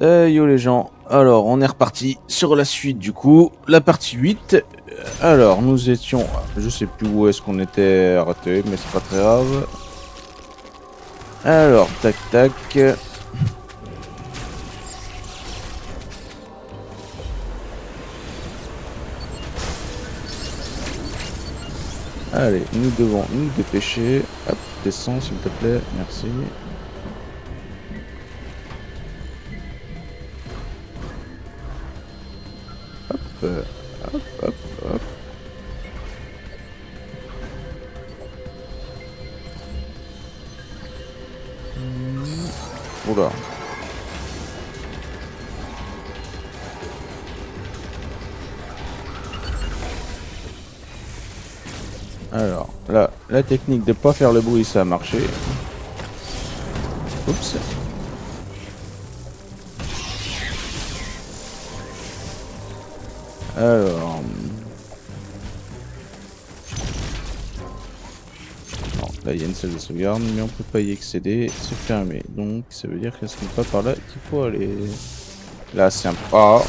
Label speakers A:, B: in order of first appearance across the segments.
A: Yo les gens, alors on est reparti sur la suite du coup, la partie 8. Alors nous étions, je sais plus où est-ce qu'on était arrêté, mais c'est pas très grave. Alors, tac tac. Allez, nous devons nous dépêcher. Hop, descends s'il te plaît, merci. Hop, hop, hop, hop. Oula. Alors, là, la technique de pas faire le bruit, ça a marché. Oups. Alors... Non, là il y a une salle de sauvegarde, mais on peut pas y accéder, c'est fermé. Donc ça veut dire que ce n'est pas par là qu'il faut aller. Là c'est un... Ah.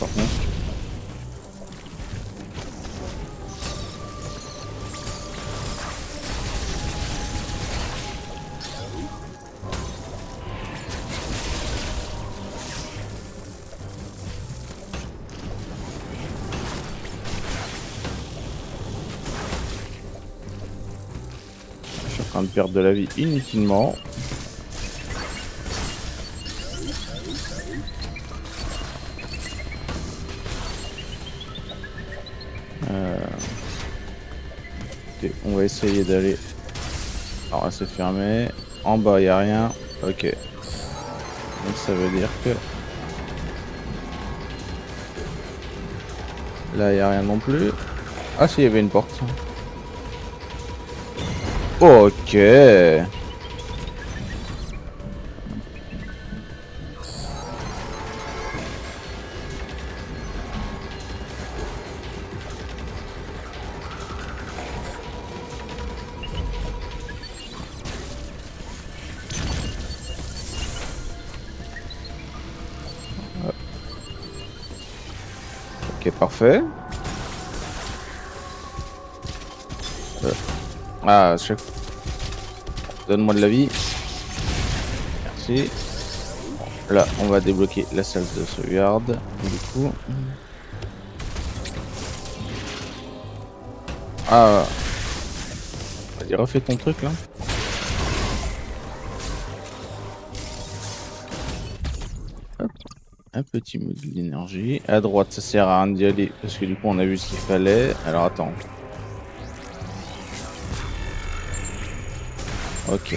A: Par contre... Je suis en train de perdre de la vie inutilement. Écoutez, on va essayer d'aller... Alors là c'est fermé. En bas il n'y a rien. Ok. Donc ça veut dire que... Là il n'y a rien non plus. Ah si, il y avait une porte. Ok. Ok, parfait. Ah, donne-moi de la vie. Merci. Là, on va débloquer la salle de sauvegarde. Du coup. Ah. Vas-y, refais ton truc là. Hop. Un petit module d'énergie. À droite, ça sert à rien d'y aller parce que du coup, on a vu ce qu'il fallait. Alors attends. Ok.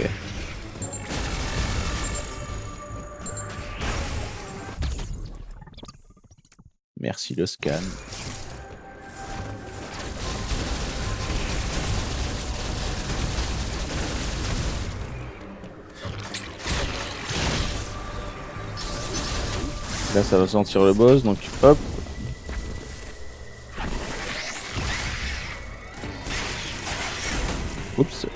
A: Merci le scan. Là, ça va sentir le boss, donc hop. Oups.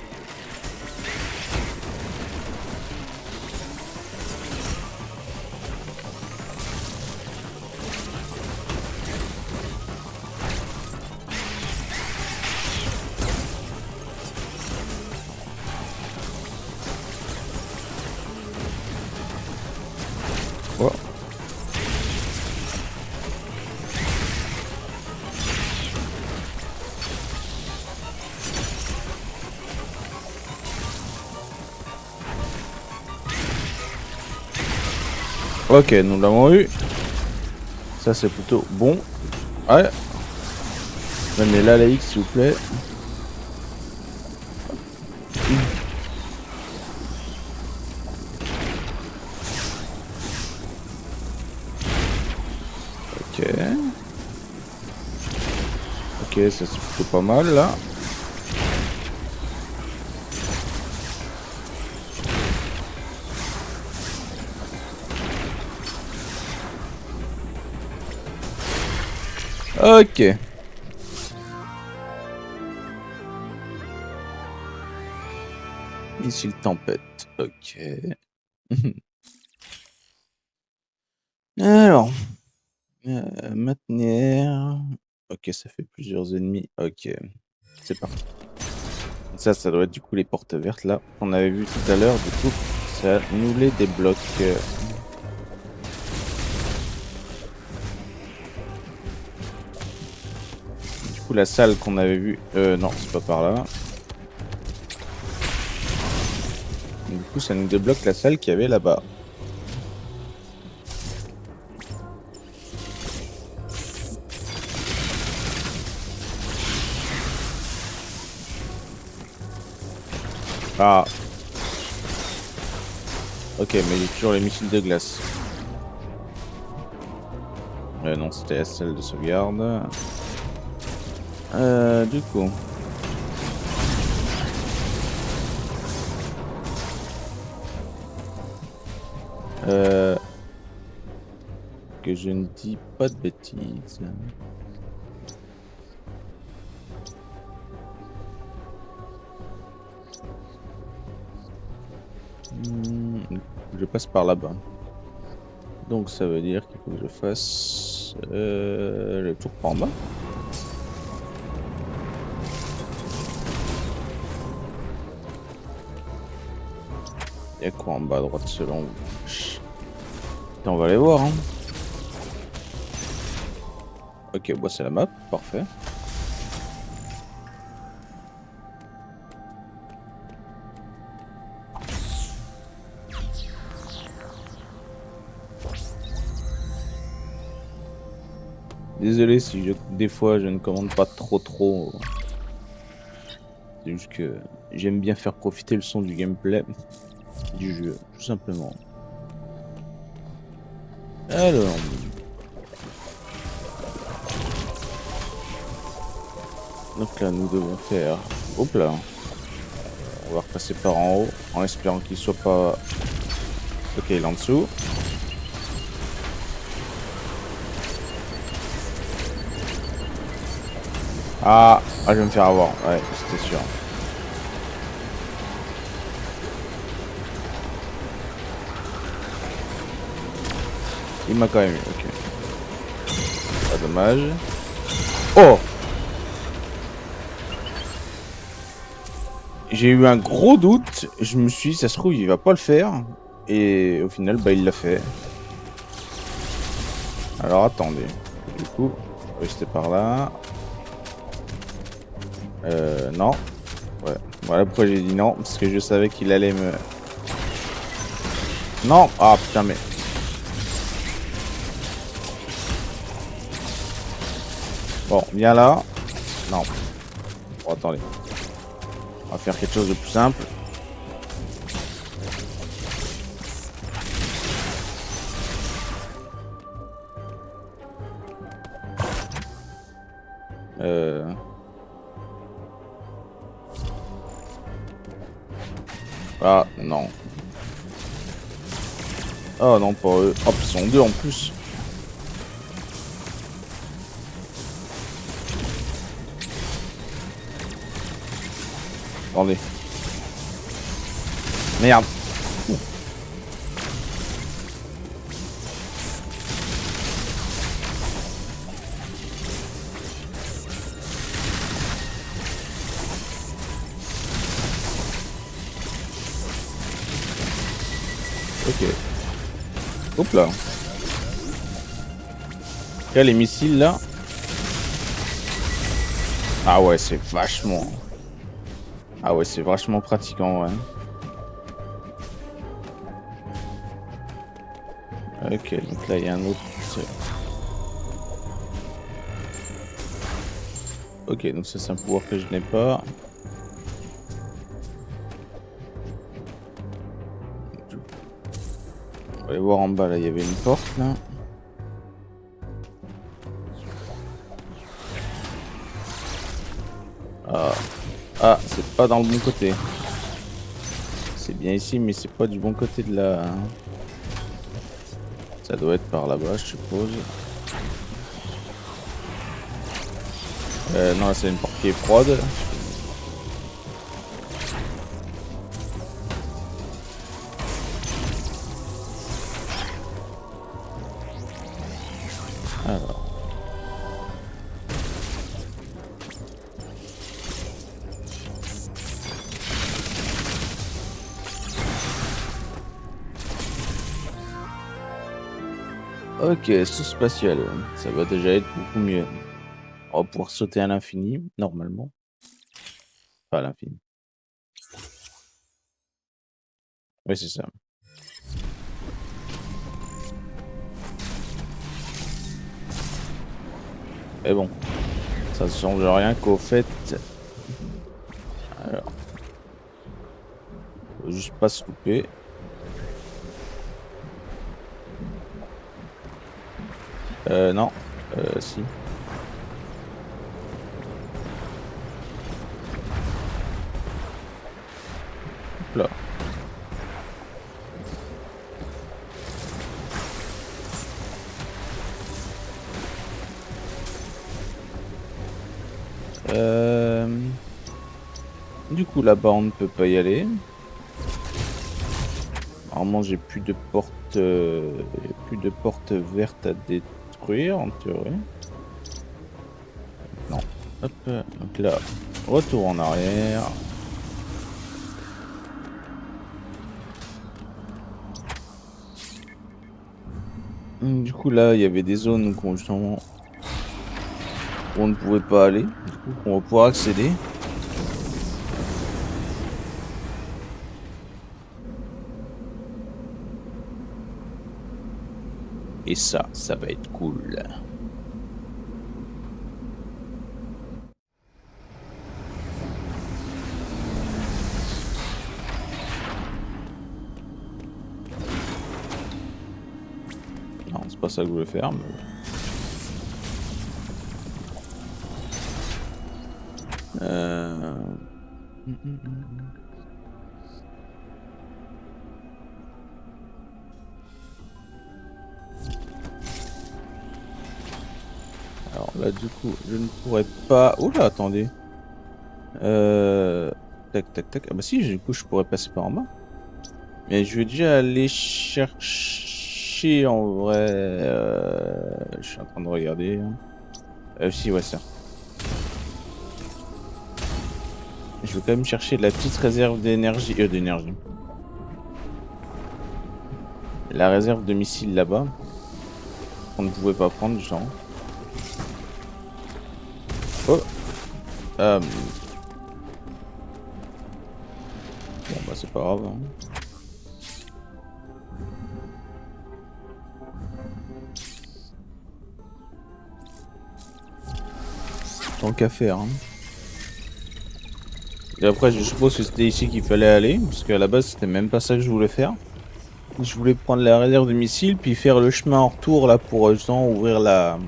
A: Oh. Ok, nous l'avons eu. Ça, c'est plutôt bon. Ouais. Donnez là la X, s'il vous plaît. Ok. Ok, ça c'est plutôt pas mal là. Ok. missile tempête. Ok. Alors. Maintenir. Ok, ça fait plusieurs ennemis. Ok. C'est parti. Ça doit être du coup les portes vertes là. On avait vu tout à l'heure. Du coup, ça nous les débloque. Du coup, la salle qu'on avait vue. Non, c'est pas par là. Du coup, ça nous débloque la salle qu'il y avait là-bas. Ah. Ok, mais j'ai toujours les missiles de glace. Non, c'était la salle de sauvegarde. Du coup. Que je ne dis pas de bêtises. Je passe par là-bas. Donc ça veut dire qu'il faut que je fasse le tour par en bas. Il y a quoi en bas à droite selon vous? On va aller voir. Hein. Ok, bah c'est la map, parfait. Désolé si des fois je ne commande pas trop. C'est juste que j'aime bien faire profiter le son du gameplay du jeu, tout simplement. Alors. Donc là nous devons faire. Hop là. On va repasser par en haut en espérant qu'il soit pas. Ok, il est en dessous. Ah, je vais me faire avoir. Ouais, c'était sûr. Il m'a quand même eu, ok. Pas dommage. Oh! J'ai eu un gros doute. Je me suis dit, ça se trouve, il va pas le faire. Et au final, bah, il l'a fait. Alors, attendez. Du coup, rester par là. Non. Ouais. Voilà pourquoi j'ai dit non. Parce que je savais qu'il allait me... Non! Ah, putain, mais... Bon, viens là. Non. Bon, attendez. On va faire quelque chose de plus simple. Ah, non. Oh non, pas eux. Hop, ils sont deux en plus. Attendez. Merde. Ok. Hop là. Là, les missiles là. Ah ouais, c'est vachement. Ah ouais, c'est vachement pratique en vrai. Ok, donc là il y a un autre. Ok, donc ça c'est un pouvoir que je n'ai pas. On va aller voir en bas là, il y avait une porte là. Ah, c'est pas dans le bon côté. C'est bien ici, mais c'est pas du bon côté de la... Ça doit être par là-bas, je suppose. Non, c'est une porte qui est froide. Ok, sous-spatial. Ça va déjà être beaucoup mieux. On va pouvoir sauter à l'infini, normalement. Pas à l'infini. Oui, c'est ça. Mais bon, ça ne change rien qu'au fait. Alors, faut juste pas se louper. Non. Si. Hop là. Du coup, là-bas, on ne peut pas y aller. Normalement, j'ai plus de portes, plus de portes vertes à détruire, en théorie. Non. Hop. Donc là, retour en arrière. Du coup, là, il y avait des zones où justement on ne pouvait pas aller. Du coup, on va pouvoir accéder. Et ça va être cool. Non, c'est pas ça que je voulais faire, mais bon. Hum, hum, hum. Alors là, du coup, je ne pourrais pas. Oula, attendez. Tac, tac, tac. Ah bah si, du coup, je pourrais passer par en bas. Mais je vais déjà aller chercher en vrai. Je suis en train de regarder, hein. Si, ouais, ça. Je vais quand même chercher la petite réserve d'énergie. D'énergie. La réserve de missiles là-bas. On ne pouvait pas prendre, genre. Oh! Bon, bah, c'est pas grave, hein. Tant qu'à faire, hein. Et après, je suppose que c'était ici qu'il fallait aller, parce qu'à la base, c'était même pas ça que je voulais faire. Je voulais prendre la réserve de missiles, puis faire le chemin en retour, là, pour justement ouvrir la...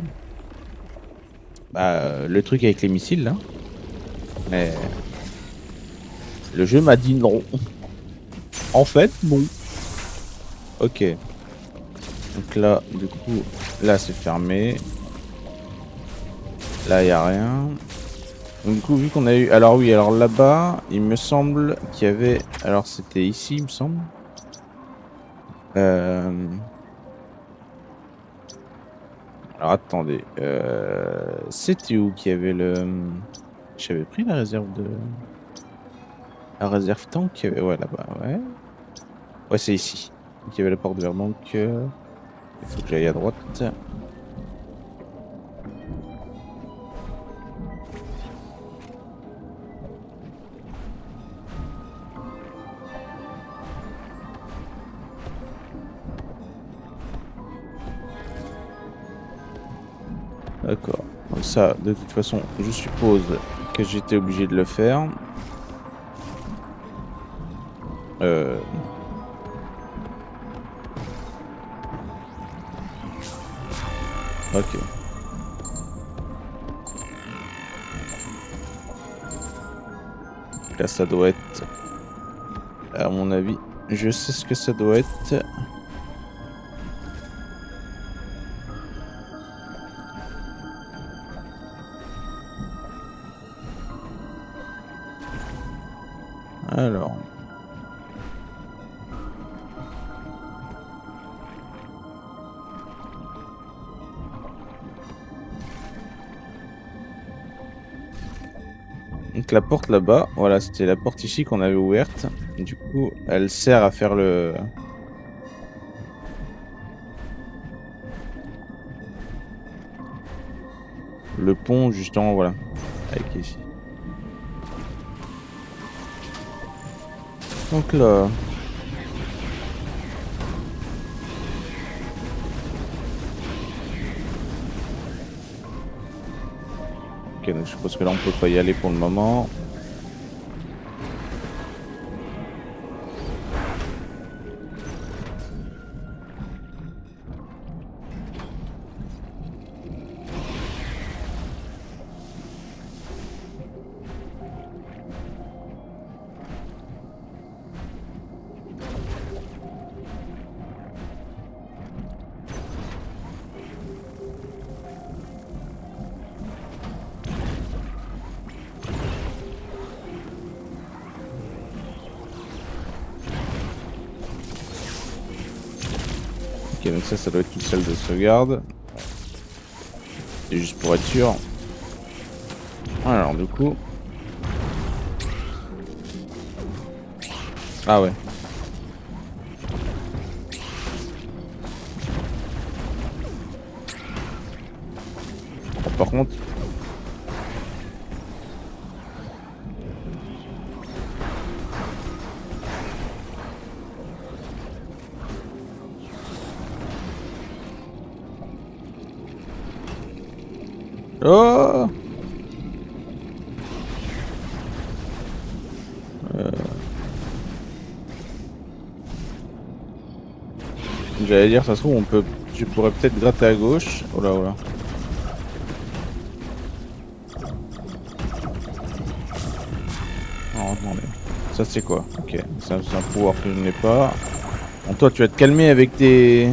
A: Bah, le truc avec les missiles, là. Mais... le jeu m'a dit non. En fait, bon. Ok. Donc là, du coup, là, c'est fermé. Là, il a rien. Donc, du coup, vu qu'on a eu... Alors oui, alors là-bas, il me semble qu'il y avait... Alors, c'était ici, il me semble. Alors, attendez. C'était où qu'il y avait le... J'avais pris la réserve de... La réserve tank qu'il y avait... Ouais, là-bas, ouais. Ouais, c'est ici. Donc, il y avait la porte verte, donc... il faut que j'aille à droite. D'accord. Donc ça, de toute façon, je suppose que j'étais obligé de le faire. Euh... Ok. Là, ça doit être... À mon avis, je sais ce que ça doit être. Alors... Donc la porte là-bas, voilà, c'était la porte ici qu'on avait ouverte. Du coup, elle sert à faire le... Le pont, justement, voilà. Avec ici. Donc là. Ok, donc je suppose que là on peut pas y aller pour le moment. Ok, donc ça doit être une salle de sauvegarde. C'est juste pour être sûr. Alors du coup... Ah ouais. Bon, par contre... Oh! J'allais dire, ça se trouve, je pourrais peut-être gratter à gauche. Oh là, oh là. Oh, attendez. Ça, c'est quoi? Ok, ça, c'est un pouvoir que je n'ai pas. Bon, toi, tu vas te calmer avec tes...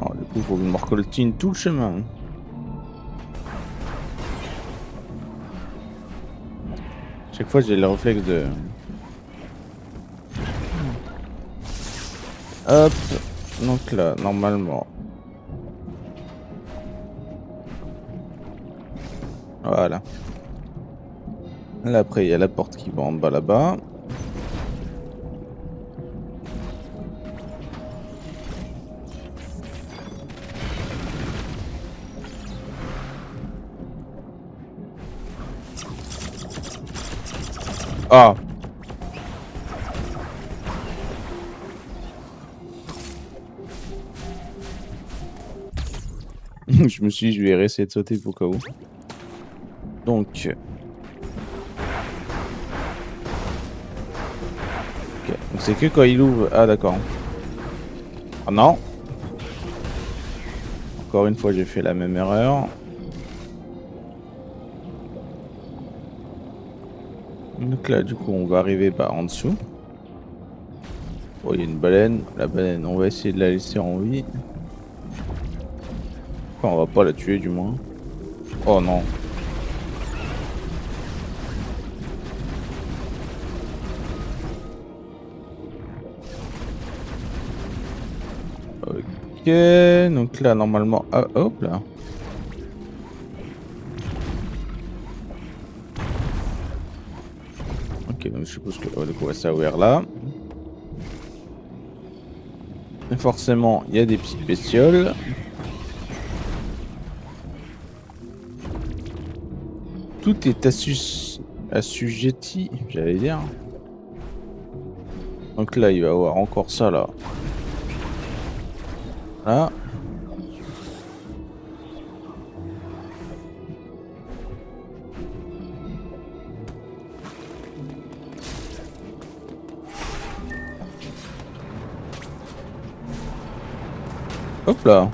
A: Oh, du coup, il faut que je me recoltine tout le chemin. Chaque fois, j'ai le réflexe de... Hop. Donc là, normalement... Voilà. Là, après, il y a la porte qui va en bas là-bas. Ah! Je me suis dit, je vais essayer de sauter pour cas où. Donc... Ok, donc c'est que quand il ouvre... Ah, d'accord. Ah non! Encore une fois, j'ai fait la même erreur. Donc là, du coup, on va arriver en dessous. Oh, il y a une baleine. La baleine, on va essayer de la laisser en vie. Enfin, on va pas la tuer, du moins. Oh non. Ok, donc là, normalement... Ah, hop là. Ok, donc je suppose que du coup, on va s'ouvrir là. Et forcément, il y a des petites bestioles. Tout est assujetti, j'allais dire. Donc là, il va y avoir encore ça là. Là. Hop là.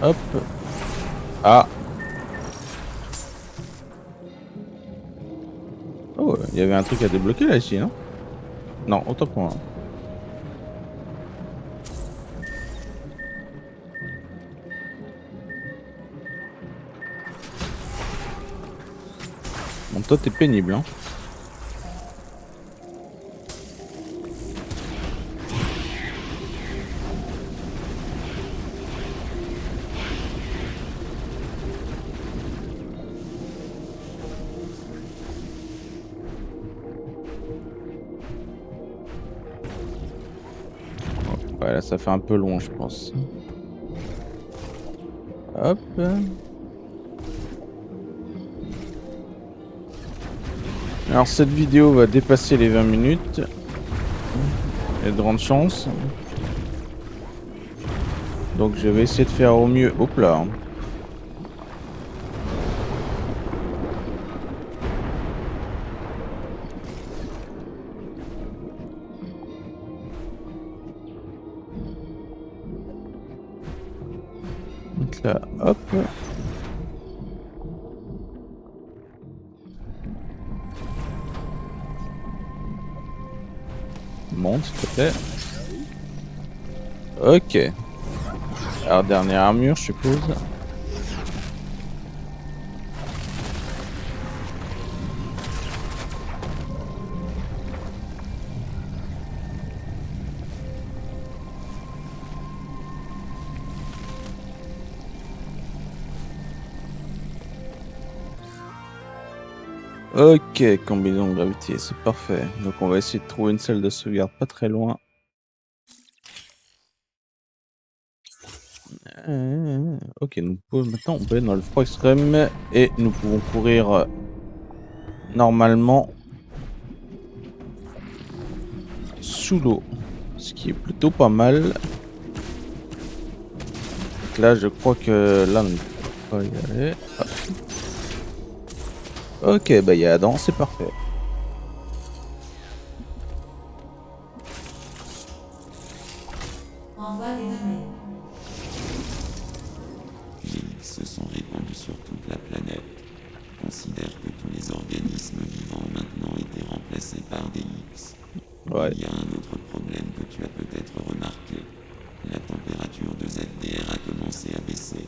A: Hop. Ah. Oh, il y avait un truc à débloquer là ici, non? Non, autant pour moi. Bon, toi, t'es pénible, hein. Ouais, là, ça fait un peu long, je pense. Hop. Alors, cette vidéo va dépasser les 20 minutes. Il y a de grandes chances. Donc, je vais essayer de faire au mieux. Hop là. Donc là, hop. Monte, s'il te plaît. Ok. Alors, dernière armure, je suppose. Ok, combinaison de gravité, c'est parfait. Donc on va essayer de trouver une salle de sauvegarde pas très loin. Ok, donc maintenant on peut aller dans le froid extrême et nous pouvons courir normalement sous l'eau, ce qui est plutôt pas mal. Donc là je crois que là on ne peut pas y aller. Hop. Ok, bah il y a Adam, c'est parfait.
B: Les X se sont répandus sur toute la planète. Considère que tous les organismes vivants ont maintenant été remplacés par des X.
A: Ouais.
B: Il y a un autre problème que tu as peut-être remarqué. La température de ZDR a commencé à baisser.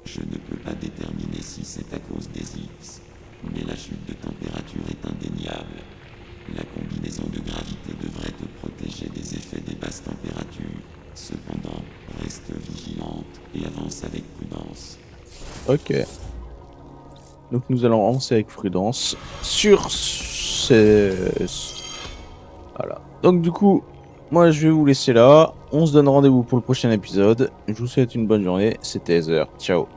B: Je ne peux pas déterminer si c'est à cause des X, mais la chute de température est indéniable. La combinaison de gravité devrait te protéger des effets des basses températures. Cependant, reste vigilante et avance avec prudence.
A: Ok. Donc nous allons avancer avec prudence sur ces... Voilà. Donc du coup, moi je vais vous laisser là. On se donne rendez-vous pour le prochain épisode. Je vous souhaite une bonne journée. C'était Heather. Ciao.